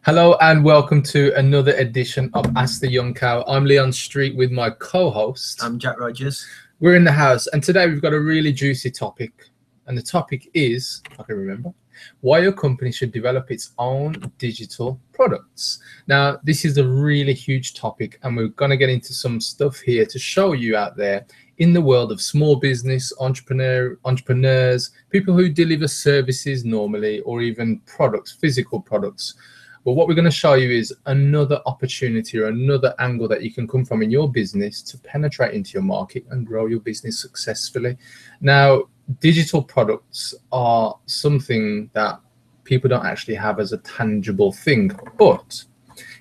Hello and welcome to another edition of Ask the Young Cow. I'm Leon Street with my co-host. I'm Jack Rogers. We're in the house and today we've got a really juicy topic. And the topic is, if I can remember, why your company should develop its own digital products. Now, this is a really huge topic and we're going to get into some stuff here to show you out there in the world of small business, entrepreneurs, people who deliver services normally, or even products, physical products. But what we're going to show you is another opportunity or another angle that you can come from in your business to penetrate into your market and grow your business successfully. Now, digital products are something that people don't actually have as a tangible thing. But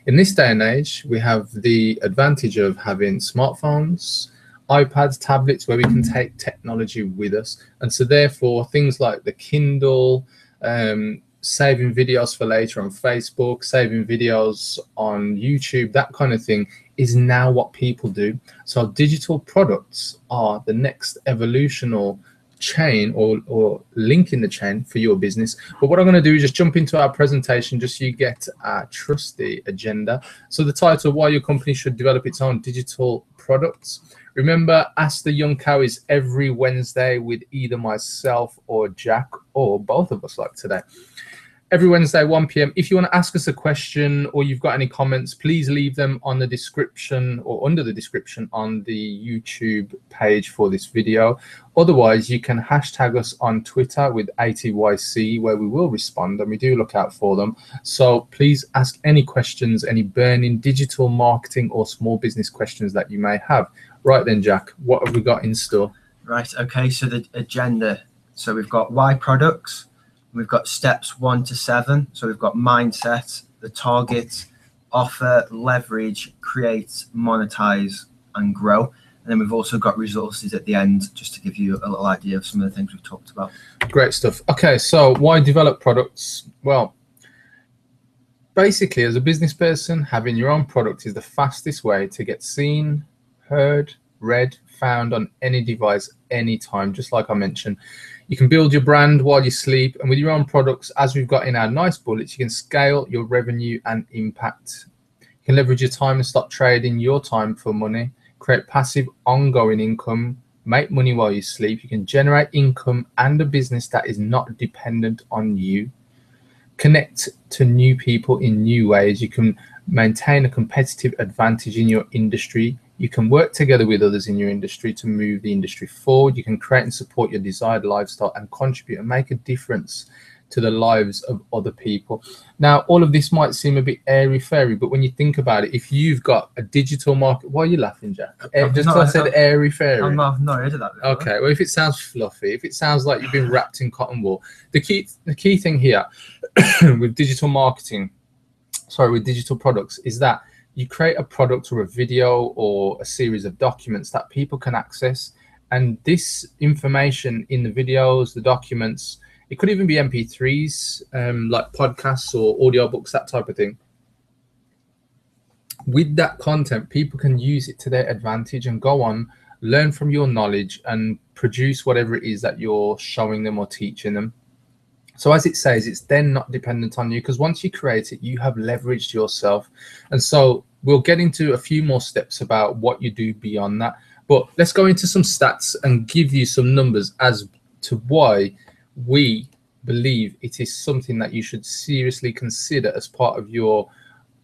in this day and age, we have the advantage of having smartphones, iPads, tablets, where we can take technology with us. And so therefore, things like the Kindle, saving videos for later on Facebook, saving videos on YouTube, that kind of thing is now what people do. So digital products are the next evolutional chain or link in the chain for your business. But what I'm going to do is just jump into our presentation just so you get our trusty agenda. So the title, why your company should develop its own digital products. Remember, Ask the Young Cow is every Wednesday with either myself or Jack or both of us like today. Every Wednesday, 1 p.m. If you want to ask us a question or you've got any comments, please leave them on the description or under the description on the YouTube page for this video. Otherwise, you can hashtag us on Twitter with ATYC, where we will respond and we do look out for them. So please ask any questions, any burning digital marketing or small business questions that you may have. Right then, Jack, what have we got in store? Right, okay, so the agenda. So we've got why products. We've got steps 1 to 7. So we've got mindset, the target, offer, leverage, create, monetize, and grow. And then we've also got resources at the end, just to give you a little idea of some of the things we've talked about. Great stuff. Okay, so why develop products? Well, basically, as a business person, having your own product is the fastest way to get seen, heard, read, found on any device, anytime, just like I mentioned. You can build your brand while you sleep, and with your own products, as we've got in our nice bullets, you can scale your revenue and impact. You can leverage your time and stop trading your time for money, create passive ongoing income, make money while you sleep. You can generate income and a business that is not dependent on you. Connect to new people in new ways. You can maintain a competitive advantage in your industry. You can work together with others in your industry to move the industry forward. You can create and support your desired lifestyle and contribute and make a difference to the lives of other people. Now, all of this might seem a bit airy-fairy, but when you think about it, if you've got a digital market, why are you laughing, Jack? Just because I said airy-fairy. I've not heard of that before. Okay, well, if it sounds fluffy, if it sounds like you've been wrapped in cotton wool, the key thing here with digital marketing, with digital products, is that you create a product or a video or a series of documents that people can access. And this information in the videos, the documents, it could even be MP3s, like podcasts or audiobooks, that type of thing. With that content, people can use it to their advantage and go on, learn from your knowledge and produce whatever it is that you're showing them or teaching them. So as it says, it's then not dependent on you, because once you create it, you have leveraged yourself. And so we'll get into a few more steps about what you do beyond that. But let's go into some stats and give you some numbers as to why we believe it is something that you should seriously consider as part of your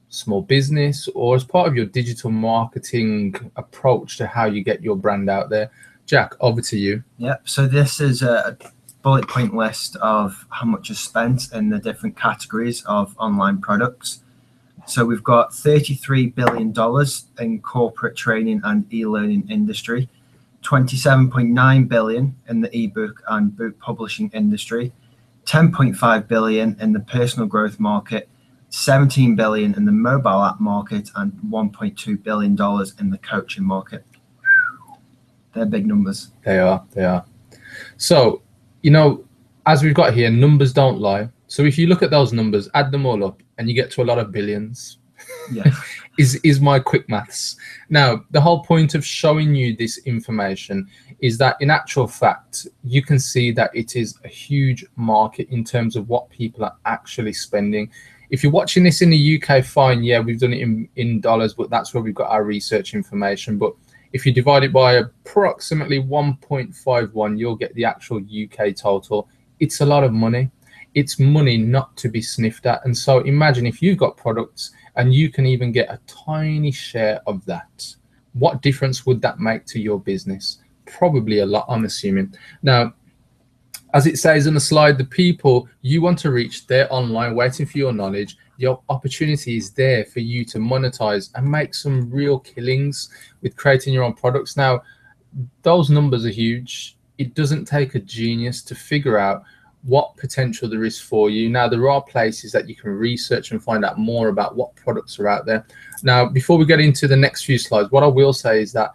small business or as part of your digital marketing approach to how you get your brand out there. Jack, over to you. Yep, so this is a bullet point list of how much is spent in the different categories of online products. So we've got $33 billion in corporate training and e-learning industry, $27.9 billion in the ebook and book publishing industry, $10.5 billion in the personal growth market, $17 billion in the mobile app market, and $1.2 billion in the coaching market. They're big numbers. They are. So, you know, as we've got here, numbers don't lie. So if you look at those numbers, add them all up, and you get to a lot of billions. Yeah. is my quick maths. Now, the whole point of showing you this information is that in actual fact, you can see that it is a huge market in terms of what people are actually spending. If you're watching this in the UK, fine, yeah, we've done it in dollars, but that's where we've got our research information. But if you divide it by approximately 1.51, you'll get the actual UK total. It's a lot of money. It's money not to be sniffed at. And so imagine if you've got products and you can even get a tiny share of that. What difference would that make to your business? Probably a lot, I'm assuming. Now, as it says on the slide, the people you want to reach, they're online waiting for your knowledge. Your opportunity is there for you to monetize and make some real killings with creating your own products. Now, those numbers are huge. It doesn't take a genius to figure out what potential there is for you. Now, there are places that you can research and find out more about what products are out there. Now, before we get into the next few slides, what I will say is that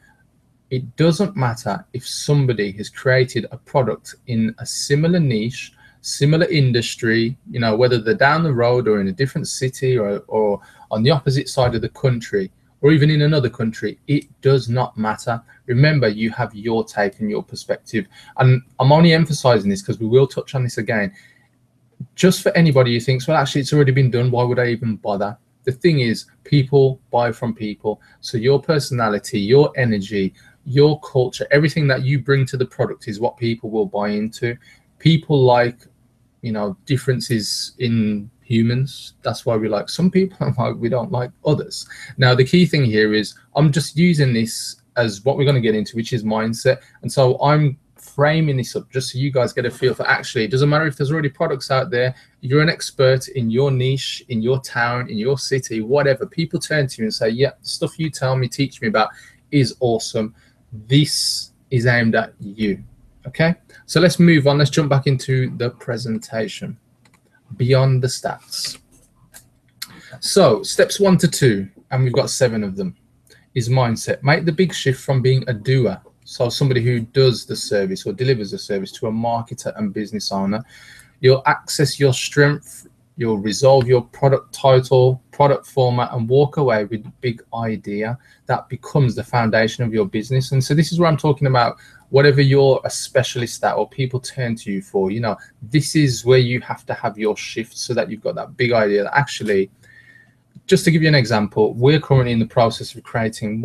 it doesn't matter if somebody has created a product in a similar niche, similar industry, you know, whether they're down the road or in a different city or on the opposite side of the country or even in another country, it does not matter. Remember, you have your take and your perspective. And I'm only emphasizing this because we will touch on this again. Just for anybody who thinks, well, actually, it's already been done, why would I even bother? The thing is, people buy from people. So your personality, your energy, your culture, everything that you bring to the product is what people will buy into. People like, you know, differences in humans. That's why we like some people and why we don't like others. Now, the key thing here is I'm just using this as what we're going to get into, which is mindset. And so I'm framing this up just so you guys get a feel for, actually, it doesn't matter if there's already products out there. You're an expert in your niche, in your town, in your city, whatever. People turn to you and say, yeah, the stuff you tell me, teach me about is awesome. This is aimed at you. Okay, so let's move on. Let's jump back into the presentation. Beyond the stats. So steps 1 to 2, and we've got 7 of them, is mindset. Make the big shift from being a doer, so somebody who does the service or delivers the service, to a marketer and business owner. You'll access your strength, you'll resolve your product title, product format, and walk away with a big idea that becomes the foundation of your business. And so this is where I'm talking about whatever you're a specialist at or people turn to you for, you know, this is where you have to have your shift so that you've got that big idea that actually, just to give you an example, we're currently in the process of creating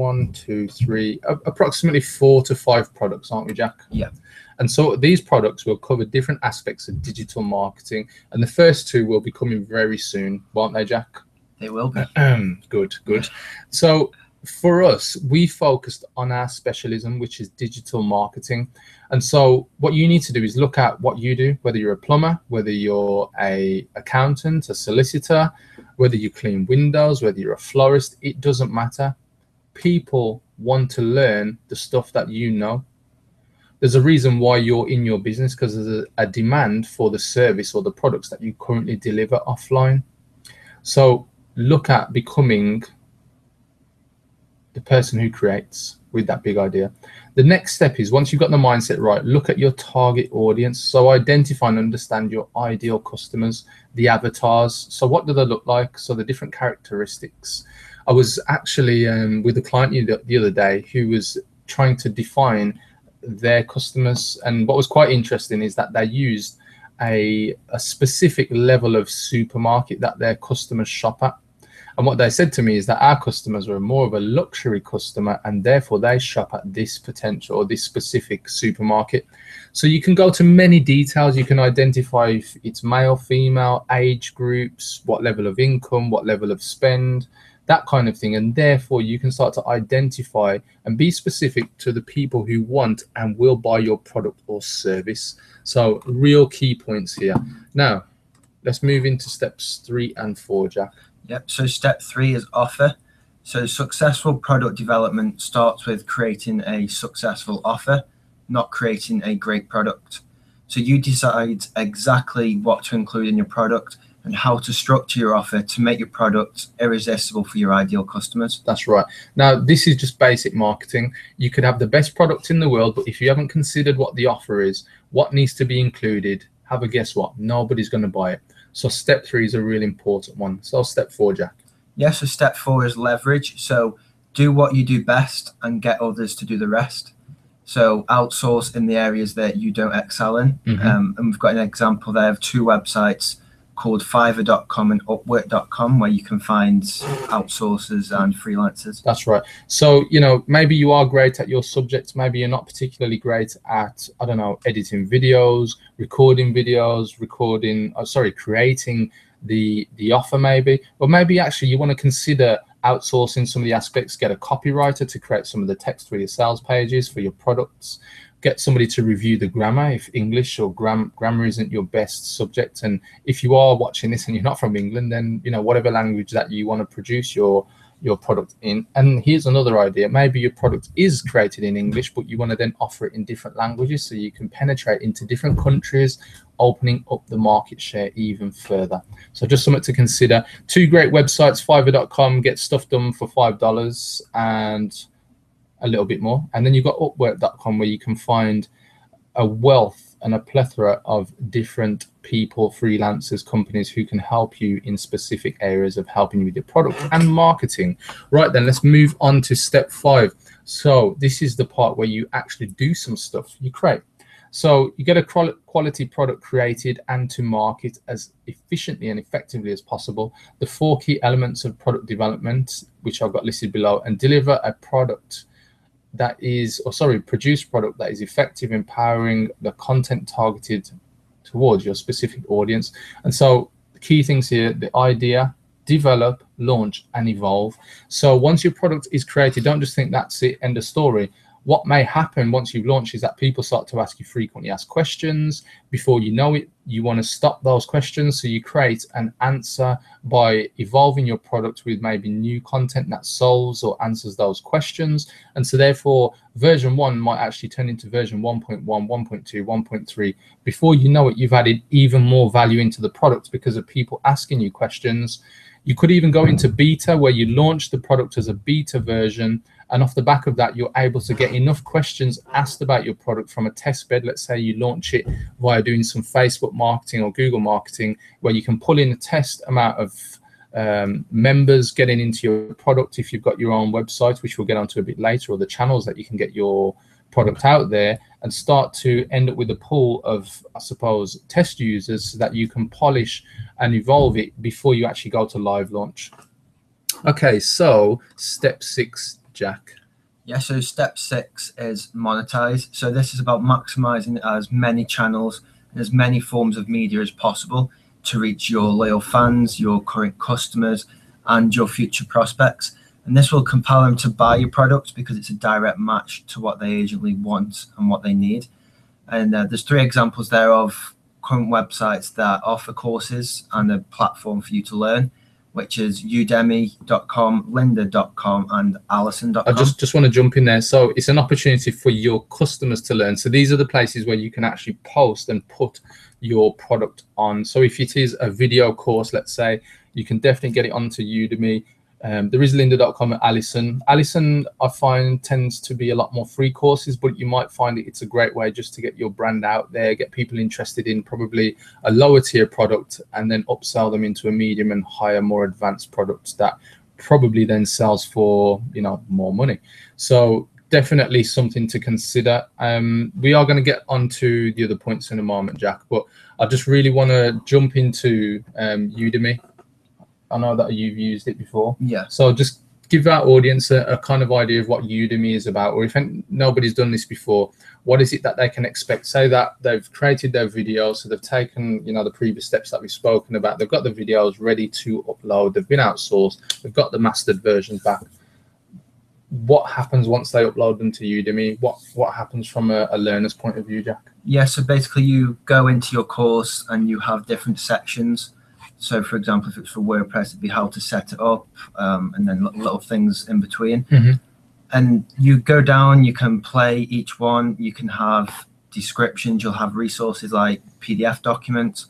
approximately 4 to 5 products, aren't we, Jack? Yeah. And so these products will cover different aspects of digital marketing. And the first 2 will be coming very soon, won't they, Jack? They will be. Good. So for us, we focused on our specialism, which is digital marketing. And so what you need to do is look at what you do, whether you're a plumber, whether you're an accountant, a solicitor, whether you clean windows, whether you're a florist, it doesn't matter. People want to learn the stuff that you know. There's a reason why you're in your business, because there's a demand for the service or the products that you currently deliver offline. So look at becoming the person who creates with that big idea. The next step is, once you've got the mindset right, look at your target audience. So identify and understand your ideal customers, the avatars. So what do they look like? So the different characteristics. I was actually with a client the other day who was trying to define their customers, and what was quite interesting is that they used a specific level of supermarket that their customers shop at. And what they said to me is that our customers were more of a luxury customer, and therefore they shop at this potential or this specific supermarket. So you can go to many details. You can identify if it's male, female, age groups, what level of income, what level of spend, that kind of thing. And therefore you can start to identify and be specific to the people who want and will buy your product or service. So real key points here. Now, let's move into steps 3 and 4, Jack. Yep, so step 3 is offer. So successful product development starts with creating a successful offer, not creating a great product. So you decide exactly what to include in your product and how to structure your offer to make your product irresistible for your ideal customers. That's right. Now, this is just basic marketing. You could have the best product in the world, but if you haven't considered what the offer is, what needs to be included, have a guess what? Nobody's going to buy it. So step 3 is a really important one. So step 4, Jack. Yeah, so step 4 is leverage. So do what you do best and get others to do the rest. So outsource in the areas that you don't excel in. And we've got an example there of 2 websites called Fiverr.com and Upwork.com, where you can find outsourcers and freelancers. That's right. So, you know, maybe you are great at your subject. Maybe you're not particularly great at, I don't know, editing videos, creating the offer maybe. Or maybe actually you want to consider outsourcing some of the aspects, get a copywriter to create some of the text for your sales pages for your products, get somebody to review the grammar if English or grammar isn't your best subject. And if you are watching this and you're not from England, then, you know, whatever language that you want to produce your product in. And here's another idea. Maybe your product is created in English, but you want to then offer it in different languages so you can penetrate into different countries, opening up the market share even further. So just something to consider. Two great websites, Fiverr.com, get stuff done for $5 and a little bit more. And then you've got Upwork.com, where you can find a wealth and a plethora of different people, freelancers, companies who can help you in specific areas of helping you with your product and marketing. Right, then let's move on to step 5. So this is the part where you actually do some stuff, you create. So you get a quality product created and to market as efficiently and effectively as possible. The 4 key elements of product development, which I've got listed below, and deliver a product that is, produce product that is effective, empowering the content targeted towards your specific audience. And so the key things here: the idea, develop, launch, and evolve. So once your product is created, don't just think that's it, end of story. What may happen once you've launched is that people start to ask you frequently asked questions. Before you know it, you want to stop those questions. So you create an answer by evolving your product with maybe new content that solves or answers those questions. And so therefore, version 1 might actually turn into version 1.1, 1.2, 1.3. Before you know it, you've added even more value into the product because of people asking you questions. You could even go into beta, where you launch the product as a beta version, and off the back of that, you're able to get enough questions asked about your product from a test bed. Let's say you launch it via doing some Facebook marketing or Google marketing, where you can pull in a test amount of members getting into your product if you've got your own website, which we'll get onto a bit later, or the channels that you can get your product out there, and start to end up with a pool of, I suppose, test users so that you can polish and evolve it before you actually go to live launch. Okay, so step 6, Jack. Yeah, so step 6 is monetize. So this is about maximizing as many channels and as many forms of media as possible to reach your loyal fans, your current customers, and your future prospects. And this will compel them to buy your products because it's a direct match to what they urgently want and what they need. And there's 3 examples there of current websites that offer courses and a platform for you to learn, which is udemy.com, lynda.com, and allison.com. I just want to jump in there. So it's an opportunity for your customers to learn. So these are the places where you can actually post and put your product on. So if it is a video course, let's say, you can definitely get it onto Udemy. There is lynda.com and Allison. Allison, I find, tends to be a lot more free courses, but you might find it's a great way just to get your brand out there, get people interested in probably a lower tier product, and then upsell them into a medium and higher, more advanced products that probably then sells for, you know, more money. So definitely something to consider. We are going to get onto the other points in a moment, Jack, but I just really want to jump into Udemy. I know that you've used it before. Yeah. So just give our audience a kind of idea of what Udemy is about, or if nobody's done this before, what is it that they can expect? Say that they've created their video, so they've taken, you know, the previous steps that we've spoken about. They've got the videos ready to upload. They've been outsourced. They've got the mastered versions back. What happens once they upload them to Udemy? What happens from a learner's point of view, Jack? Yeah, so basically you go into your course and you have different sections. So, for example, if it's for WordPress, it'd be how to set it up, and then little things in between. Mm-hmm. And you go down, you can play each one. You can have descriptions. You'll have resources like PDF documents.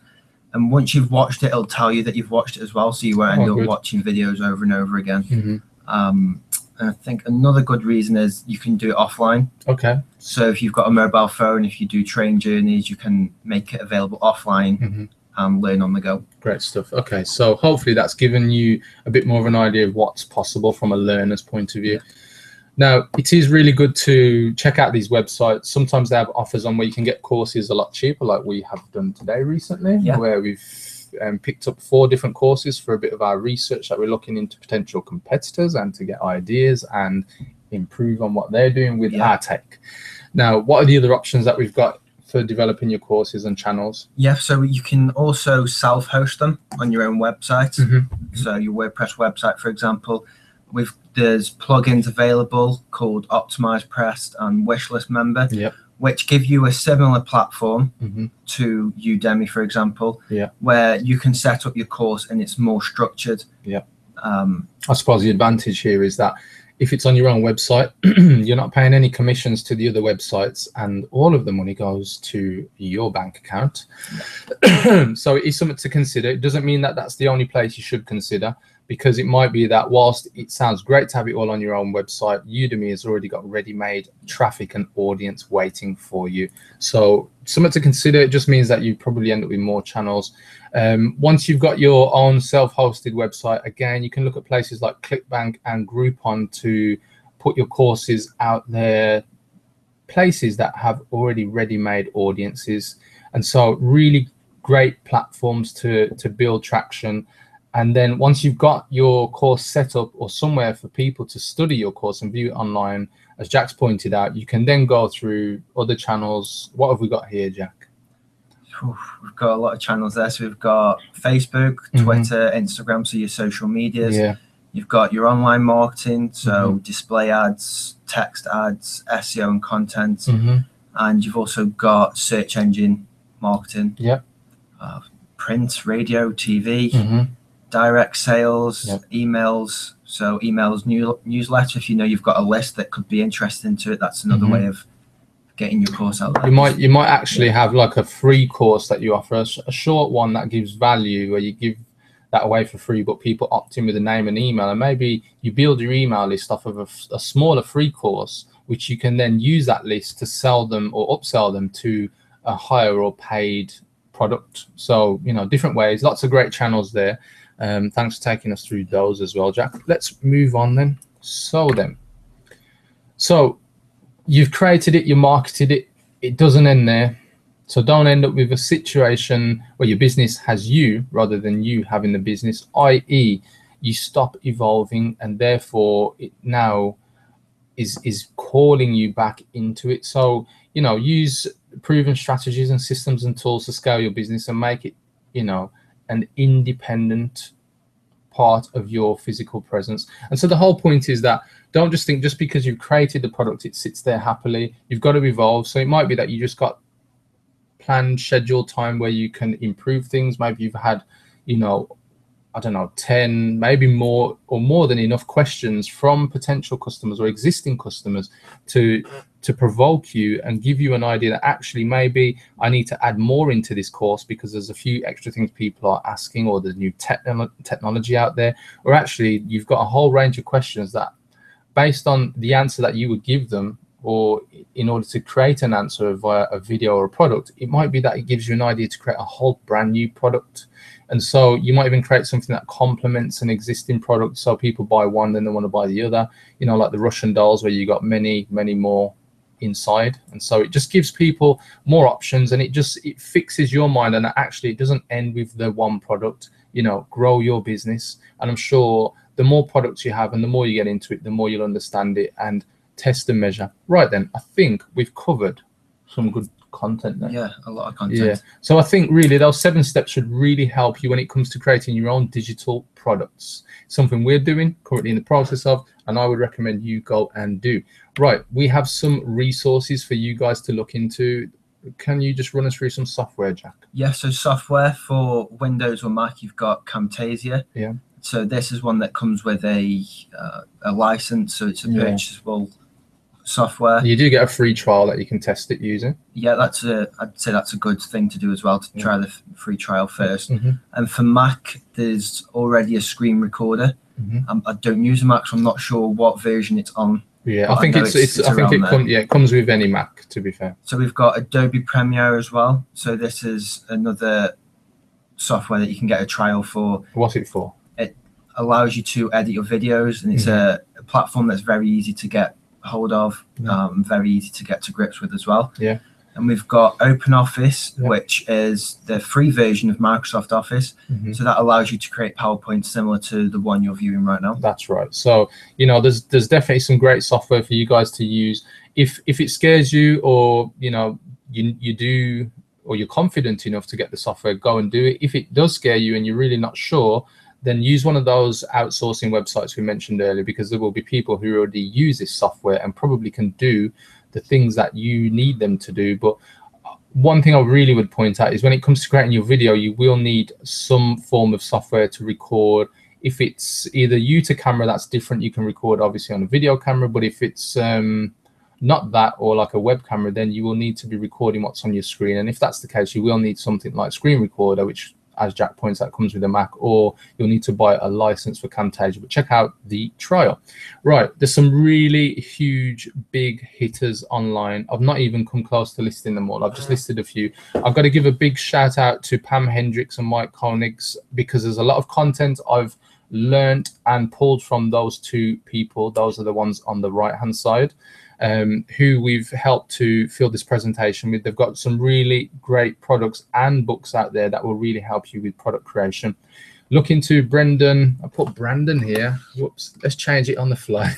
And once you've watched it, it'll tell you that you've watched it as well. So you won't end up watching videos over and over again. Mm-hmm. And I think another good reason is you can do it offline. Okay. So if you've got a mobile phone, if you do train journeys, you can make it available offline. Mm-hmm. And learn on the go. Great stuff. Okay, so hopefully that's given you a bit more of an idea of what's possible from a learner's point of view. Yeah. Now, it is really good to check out these websites. Sometimes they have offers on where you can get courses a lot cheaper, like we have done today recently, where we've picked up 4 different courses for a bit of our research that we're looking into potential competitors and to get ideas and improve on what they're doing with our tech. Now, what are the other options that we've got for developing your courses and channels? Yeah, so you can also self-host them on your own website. So your WordPress website, for example, there's plugins available called Optimize Press and Wishlist Member, which give you a similar platform to Udemy, for example, where you can set up your course and it's more structured. I suppose the advantage here is that if it's on your own website, you're not paying any commissions to the other websites, and all of the money goes to your bank account. So it is something to consider. It doesn't mean that that's the only place you should consider, because it might be that whilst it sounds great to have it all on your own website, Udemy has already got ready-made traffic and audience waiting for you. So something to consider. It just means that you probably end up with more channels. Once you've got your own self-hosted website, again, you can look at places like ClickBank and Groupon to put your courses out there, places that have already ready-made audiences. And so really great platforms to build traction. And then once you've got your course set up or somewhere for people to study your course and view it online, as Jack's pointed out, you can then go through other channels. What have we got here, Jack? We've got a lot of channels there. So we've got Facebook, Twitter, Instagram, so your social medias. You've got your online marketing, so display ads, text ads, SEO and content. And you've also got search engine marketing. Print, radio, TV, direct sales, emails. So emails, newsletter. If you know you've got a list that could be interesting to it, that's another way of getting your course out there. You might actually have like a free course that you offer, a short one that gives value, where you give that away for free, but people opt in with a name and email, and maybe you build your email list off of a smaller free course, which you can then use that list to sell them or upsell them to a higher or paid product. So, you know, different ways, lots of great channels there. Thanks for taking us through those as well, Jack. Let's move on then. So you've created it, you marketed it, it doesn't end there. So don't end up with a situation where your business has you rather than you having the business, i.e. you stop evolving, and therefore it now is calling you back into it. So, you know, use proven strategies and systems and tools to scale your business and make it, you know, an independent part of your physical presence. And so the whole point is that don't just think just because you've created the product, it sits there happily. You've got to evolve. So it might be that you just got planned, scheduled time where you can improve things. Maybe you've had, you know, I don't know, 10, maybe more or more than enough questions from potential customers or existing customers to provoke you and give you an idea that actually maybe I need to add more into this course because there's a few extra things people are asking, or there's new technology out there, or actually you've got a whole range of questions that based on the answer that you would give them, or in order to create an answer via a video or a product, it might be that it gives you an idea to create a whole brand new product. And so you might even create something that complements an existing product. So people buy one, then they want to buy the other, you know, like the Russian dolls where you got many, many more inside. And so it just gives people more options, and it fixes your mind. And actually it doesn't end with the one product, you know, grow your business. And I'm sure the more products you have and the more you get into it, the more you'll understand it and test and measure. Right then, I think we've covered some good content there. Yeah, a lot of content. Yeah. So I think really those 7 steps should really help you when it comes to creating your own digital products. Something we're doing currently in the process of, and I would recommend you go and do. Right, we have some resources for you guys to look into. Can you just run us through some software, Jack? Yeah, so software for Windows or Mac, you've got Camtasia. Yeah. So this is one that comes with a license, so it's a purchasable software. You do get a free trial that you can test it using. Yeah, I'd say that's a good thing to do as well, to try the free trial first. And for Mac, there's already a screen recorder. I don't use a Mac, so I'm not sure what version it's on. Yeah, I think it comes with any Mac, to be fair. So we've got Adobe Premiere as well. So this is another software that you can get a trial for. What's it for? It allows you to edit your videos, and it's a platform that's very easy to get hold of, very easy to get to grips with as well. Yeah. And we've got OpenOffice, which is the free version of Microsoft Office. So that allows you to create PowerPoint similar to the one you're viewing right now. That's right. So, you know, there's definitely some great software for you guys to use. If it scares you, or, you know, you do, or you're confident enough to get the software, go and do it. If it does scare you and you're really not sure, then use one of those outsourcing websites we mentioned earlier, because there will be people who already use this software and probably can do the things that you need them to do. But one thing I really would point out is when it comes to creating your video, you will need some form of software to record. If it's either you to camera, that's different. You can record obviously on a video camera, but if it's not that, or like a web camera, then you will need to be recording what's on your screen. And if that's the case, you will need something like Screen Recorder, which, as Jack points out, comes with a Mac, or you'll need to buy a license for Camtasia. But check out the trial. Right, there's some really huge, big hitters online. I've not even come close to listing them all. I've just listed a few. I've got to give a big shout out to Pam Hendricks and Mike Koenigs, because there's a lot of content I've learned and pulled from those two people. Those are the ones on the right-hand side. Who we've helped to fill this presentation with. They've got some really great products and books out there that will really help you with product creation. Look into Brendan. I put Brandon here. Whoops. Let's change it on the fly.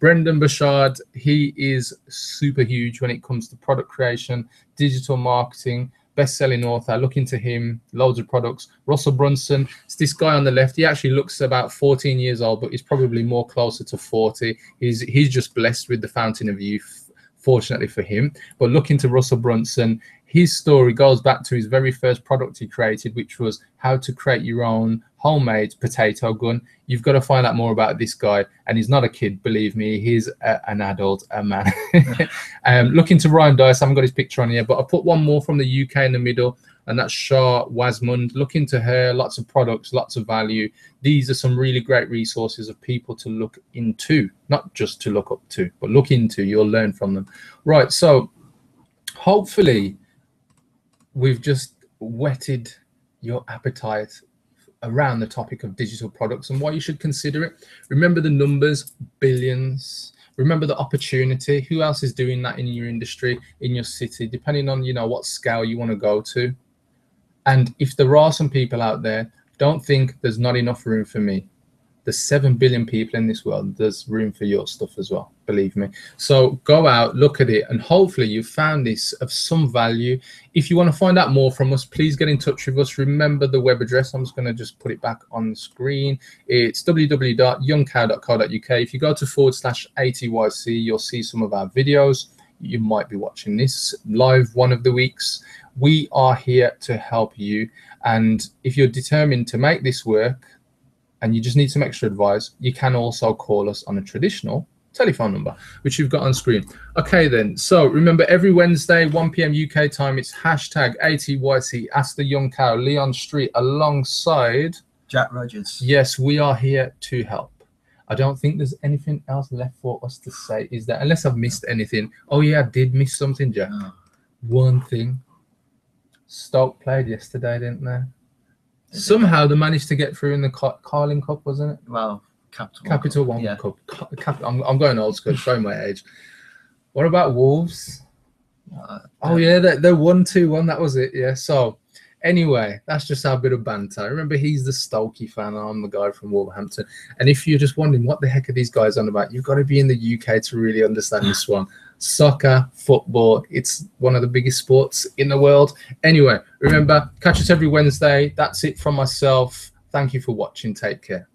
Brendan Bouchard. He is super huge when it comes to product creation, digital marketing, best-selling author. Look into him. Loads of products. Russell Brunson. It's this guy on the left. He actually looks about 14 years old, but he's probably more closer to 40. He's just blessed with the fountain of youth, fortunately for him. But look into Russell Brunson. His story goes back to his very first product he created, which was how to create your own homemade potato gun. You've got to find out more about this guy. And he's not a kid, believe me. He's an adult, a man. Look into Ryan Dice. I haven't got his picture on here, but I put one more from the UK in the middle, and that's Shah Wasmund. Look into her. Lots of products, lots of value. These are some really great resources of people to look into, not just to look up to, but look into. You'll learn from them. Right, so hopefully we've just whetted your appetite around the topic of digital products and why you should consider it. Remember the numbers, billions. Remember the opportunity. Who else is doing that in your industry, in your city, depending on, you know, what scale you want to go to. And if there are some people out there, don't think there's not enough room for me. There's 7 billion people in this world. There's room for your stuff as well, believe me. So go out, look at it, and hopefully you found this of some value. If you want to find out more from us, please get in touch with us. Remember the web address. I'm just going to just put it back on the screen. It's www.youngcow.co.uk. If you go to /ATYC, you'll see some of our videos. You might be watching this live one of the weeks. We are here to help you. And if you're determined to make this work, and you just need some extra advice, you can also call us on a traditional telephone number, which you've got on screen. Okay, then. So remember, every Wednesday, 1 p.m. UK time, it's #ATYC, Ask the Young Cow, Leon Street, alongside Jack Rogers. Yes, we are here to help. I don't think there's anything else left for us to say, is there? Unless I've missed anything. Oh, yeah, I did miss something, Jack. Oh. One thing. Stoke played yesterday, didn't they? Somehow they managed to get through in the Carling Cup, wasn't it? Well, Capital One Cup. I'm going old school, showing my age. What about Wolves? Oh yeah, they won 2-1. That was it. Yeah. So anyway, that's just our bit of banter. Remember, he's the Stokey fan. I'm the guy from Wolverhampton. And if you're just wondering what the heck are these guys on about, you've got to be in the UK to really understand this one. Soccer, football, it's one of the biggest sports in the world. Anyway, remember, catch us every Wednesday. That's it from myself. Thank you for watching. Take care.